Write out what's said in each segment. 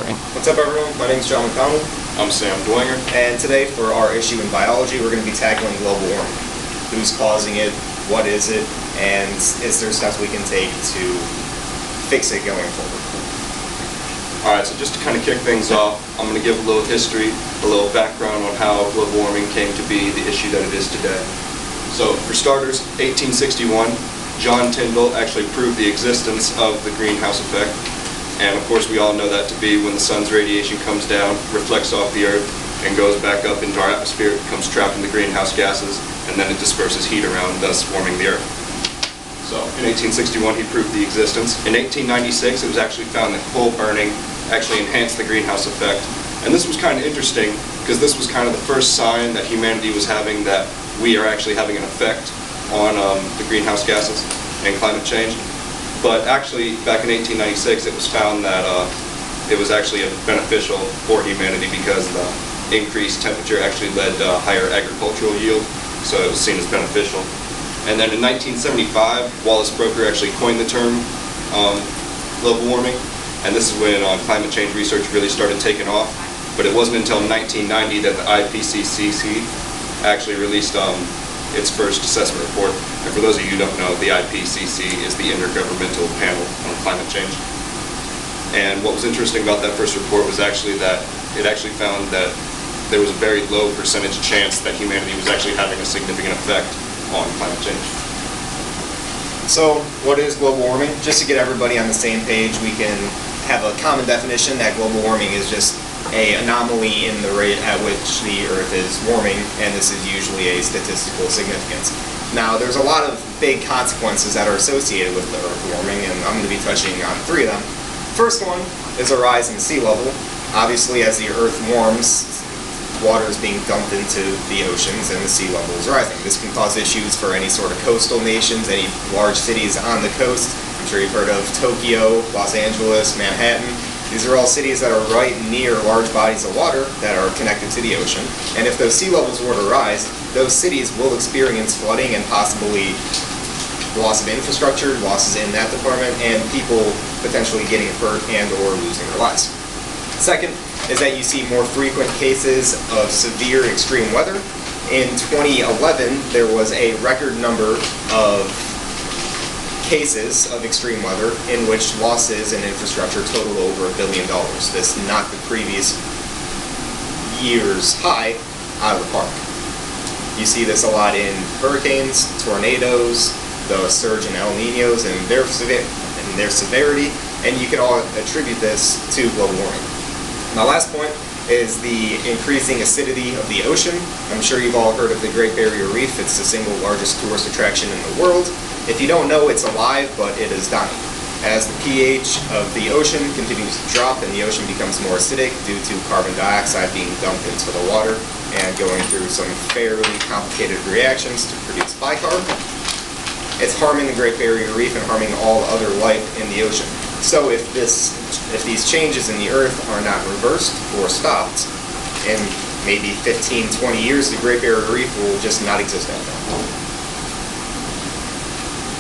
recording. What's up, everyone? My name is John MacDonald. I'm Sam Dwenger. And today, for our issue in biology, we're going to be tackling global warming. Who's causing it? What is it? And is there steps we can take to fix it going forward? Alright, so just to kind of kick things off, I'm going to give a little history, a little background on how global warming came to be the issue that it is today. So, for starters, 1861, John Tyndall actually proved the existence of the greenhouse effect. And of course we all know that to be when the sun's radiation comes down, reflects off the earth, and goes back up into our atmosphere, it becomes trapped in the greenhouse gases, and then it disperses heat around, thus warming the earth. So in 1861 he proved the existence. In 1896 it was actually found that coal burning actually enhanced the greenhouse effect. And this was kind of interesting because this was kind of the first sign that humanity was having that we are actually having an effect on the greenhouse gases and climate change. But actually, back in 1896, it was found that it was actually beneficial for humanity because the increased temperature actually led to higher agricultural yield, so it was seen as beneficial. And then in 1975, Wallace Broecker actually coined the term global warming, and this is when climate change research really started taking off. But it wasn't until 1990 that the IPCC actually released its first assessment report. And for those of you who don't know, the IPCC is the Intergovernmental Panel on Climate Change. And what was interesting about that first report was actually that it actually found that there was a very low percentage chance that humanity was actually having a significant effect on climate change. So, what is global warming? Just to get everybody on the same page, we can have a common definition that global warming is just an anomaly in the rate at which the Earth is warming, and this is usually a statistical significance. Now, there's a lot of big consequences that are associated with the Earth warming, and I'm going to be touching on three of them. First one is a rise in sea level. Obviously, as the Earth warms, water is being dumped into the oceans and the sea level is rising. This can cause issues for any sort of coastal nations, any large cities on the coast. I'm sure you've heard of Tokyo, Los Angeles, Manhattan. These are all cities that are right near large bodies of water that are connected to the ocean. And if those sea levels were to rise, those cities will experience flooding and possibly loss of infrastructure, losses in that department, and people potentially getting hurt and or losing their lives. Second is that you see more frequent cases of severe extreme weather. In 2011, there was a record number of cases of extreme weather in which losses in infrastructure total over $1 billion. This knocked the previous year's high out of the park. You see this a lot in hurricanes, tornadoes, the surge in El Niños and their severity, and you can all attribute this to global warming. My last point is the increasing acidity of the ocean. I'm sure you've all heard of the Great Barrier Reef. It's the single largest tourist attraction in the world. If you don't know, it's alive, but it is dying. As the pH of the ocean continues to drop and the ocean becomes more acidic due to carbon dioxide being dumped into the water and going through some fairly complicated reactions to produce bicarb, it's harming the Great Barrier Reef and harming all other life in the ocean. So if these changes in the Earth are not reversed or stopped, in maybe 15, 20 years, the Great Barrier Reef will just not exist anymore.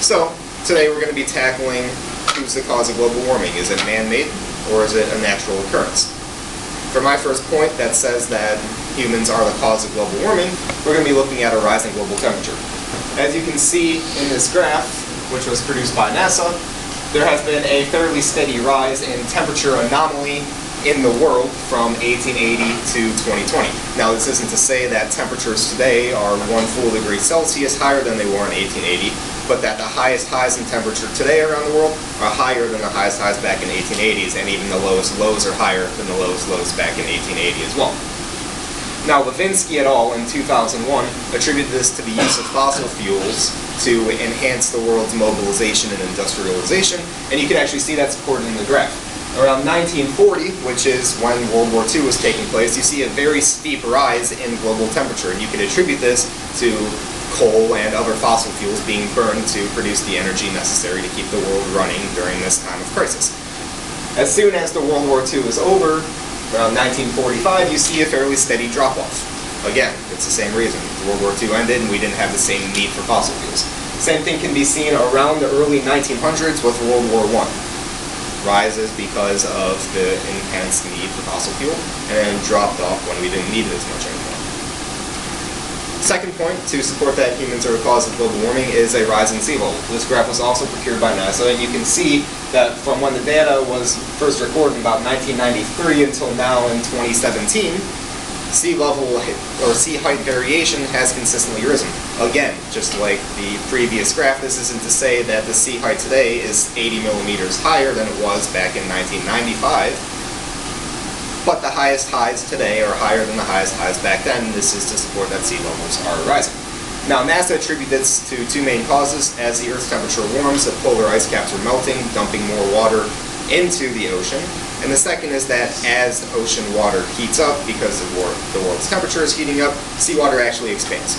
So, today we're going to be tackling who's the cause of global warming. Is it man-made, or is it a natural occurrence? For my first point that says that humans are the cause of global warming, we're going to be looking at a rise in global temperature. As you can see in this graph, which was produced by NASA, there has been a fairly steady rise in temperature anomaly in the world from 1880 to 2020. Now, this isn't to say that temperatures today are 1 full degree Celsius higher than they were in 1880, but that the highest highs in temperature today around the world are higher than the highest highs back in 1880s, and even the lowest lows are higher than the lowest lows back in 1880 as well. Now, Levinsky et al. In 2001 attributed this to the use of fossil fuels to enhance the world's mobilization and industrialization, and you can actually see that supported in the graph. Around 1940, which is when World War II was taking place, you see a very steep rise in global temperature, and you can attribute this to coal and other fossil fuels being burned to produce the energy necessary to keep the world running during this time of crisis. As soon as the World War II is over, around 1945, you see a fairly steady drop-off. Again, it's the same reason. World War II ended and we didn't have the same need for fossil fuels. Same thing can be seen around the early 1900s with World War I. rises because of the enhanced need for fossil fuel, and then dropped off when we didn't need it as much anymore. Second point to support that humans are the cause of global warming is a rise in sea level. This graph was also procured by NASA, and you can see that from when the data was first recorded in about 1993 until now in 2017, sea level or sea height variation has consistently risen. Again, just like the previous graph, this isn't to say that the sea height today is 80 millimeters higher than it was back in 1995, but the highest highs today are higher than the highest highs back then. This is to support that sea levels are rising. Now, NASA attributes this to two main causes. As the Earth's temperature warms, the polar ice caps are melting, dumping more water into the ocean. And the second is that as ocean water heats up, because the world's temperature is heating up, seawater actually expands.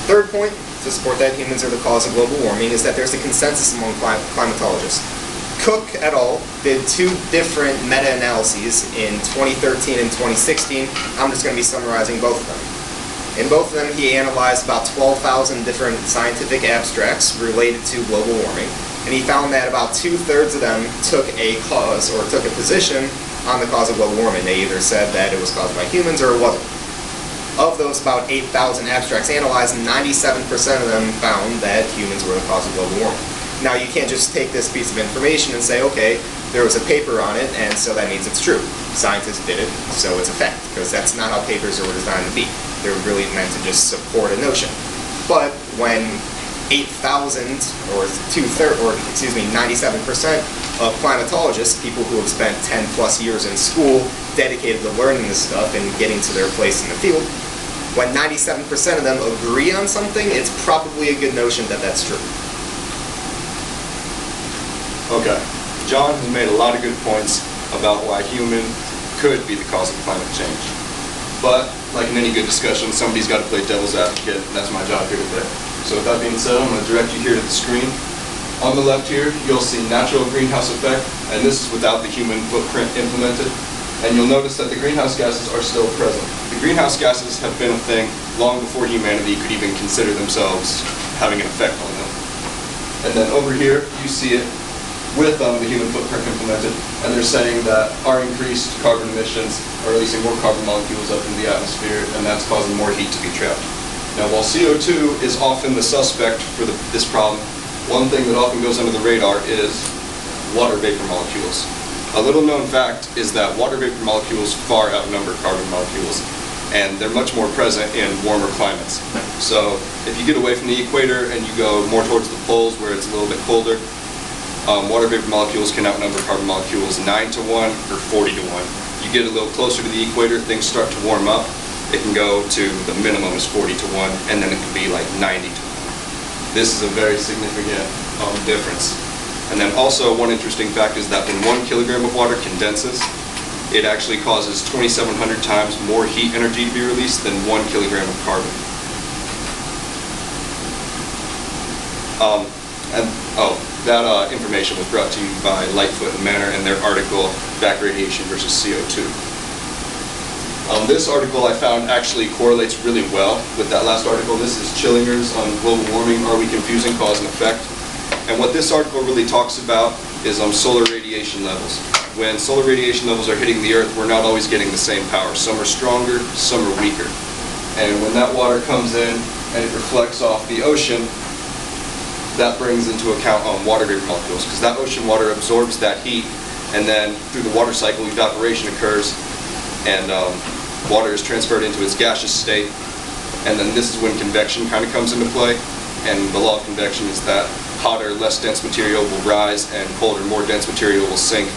Third point, to support that humans are the cause of global warming, is that there's a consensus among climatologists. Cook et al. Did two different meta-analyses in 2013 and 2016. I'm just going to be summarizing both of them. In both of them, he analyzed about 12,000 different scientific abstracts related to global warming, and he found that about 2/3 of them took a cause or took a position on the cause of global warming. They either said that it was caused by humans or it wasn't. Of those about 8,000 abstracts analyzed, 97% of them found that humans were the cause of global warming. Now, you can't just take this piece of information and say, okay, there was a paper on it, and so that means it's true. Scientists did it, so it's a fact, because that's not how papers are designed to be. They're really meant to just support a notion. But when 8,000, or 97% of climatologists, people who have spent 10 plus years in school, dedicated to learning this stuff and getting to their place in the field, when 97% of them agree on something, it's probably a good notion that that's true. Okay, John has made a lot of good points about why human could be the cause of climate change. But, like in any good discussion, somebody's got to play devil's advocate, and that's my job here today. So with that being said, I'm going to direct you here to the screen. On the left here, you'll see natural greenhouse effect, and this is without the human footprint implemented. And you'll notice that the greenhouse gases are still present. The greenhouse gases have been a thing long before humanity could even consider themselves having an effect on them. And then over here, you see it with the human footprint implemented, and they're saying that our increased carbon emissions are releasing more carbon molecules up into the atmosphere, and that's causing more heat to be trapped. Now, while CO2 is often the suspect for this problem, one thing that often goes under the radar is water vapor molecules. A little known fact is that water vapor molecules far outnumber carbon molecules, and they're much more present in warmer climates. So if you get away from the equator and you go more towards the poles where it's a little bit colder, water vapor molecules can outnumber carbon molecules 9-to-1 or 40-to-1. You get a little closer to the equator, things start to warm up. It can go to the minimum is 40-to-1, and then it can be like 90-to-1. This is a very significant difference. And then also one interesting fact is that when 1 kilogram of water condenses, it actually causes 2,700 times more heat energy to be released than 1 kilogram of carbon. That information was brought to you by Lightfoot and Manor in their article, Back Radiation versus CO2. This article I found actually correlates really well with that last article. This is Chillinger's on global warming, are we confusing cause and effect? And what this article really talks about is solar radiation levels. When solar radiation levels are hitting the Earth, we're not always getting the same power. Some are stronger, some are weaker. And when that water comes in and it reflects off the ocean, that brings into account water vapor molecules, because that ocean water absorbs that heat, and then through the water cycle evaporation occurs, and water is transferred into its gaseous state, and then this is when convection kind of comes into play. And the law of convection is that hotter, less dense material will rise, and colder, more dense material will sink.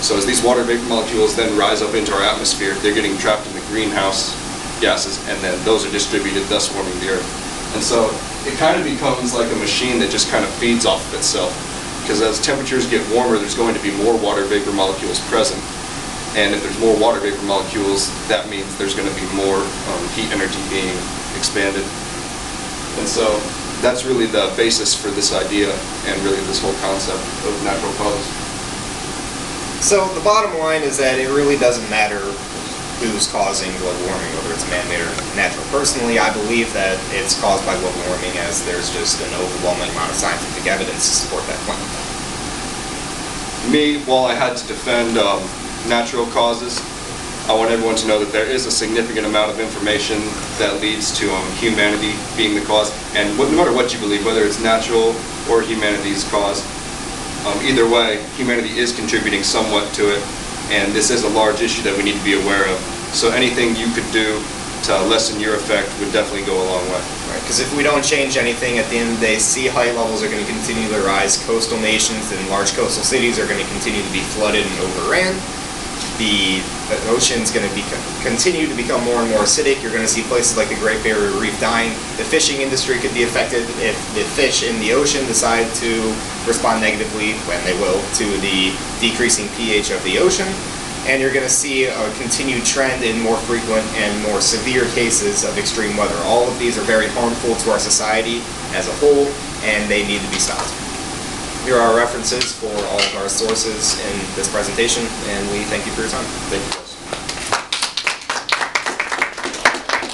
So as these water vapor molecules then rise up into our atmosphere, they're getting trapped in the greenhouse gases, and then those are distributed, thus warming the Earth. And so it kind of becomes like a machine that just kind of feeds off of itself. Because as temperatures get warmer, there's going to be more water vapor molecules present. And if there's more water vapor molecules, that means there's going to be more heat energy being expanded. And so that's really the basis for this idea and really this whole concept of natural causes. So the bottom line is that it really doesn't matter who's causing global warming, whether it's man-made or natural. Personally, I believe that it's caused by global warming, as there's just an overwhelming amount of scientific evidence to support that claim. Me, while I had to defend natural causes, I want everyone to know that there is a significant amount of information that leads to humanity being the cause, and no matter what you believe, whether it's natural or humanity's cause, either way, humanity is contributing somewhat to it, and this is a large issue that we need to be aware of. So anything you could do to lessen your effect would definitely go a long way. Right, because if we don't change anything, at the end of the day, sea height levels are going to continue to rise. Coastal nations and large coastal cities are going to continue to be flooded and overran. The ocean's going to continue to become more and more acidic. You're going to see places like the Great Barrier Reef dying. The fishing industry could be affected if the fish in the ocean decide to respond negatively, when they will, to the decreasing pH of the ocean. And you're going to see a continued trend in more frequent and more severe cases of extreme weather. All of these are very harmful to our society as a whole, and they need to be stopped. Here are our references for all of our sources in this presentation, and we thank you for your time. Thank you.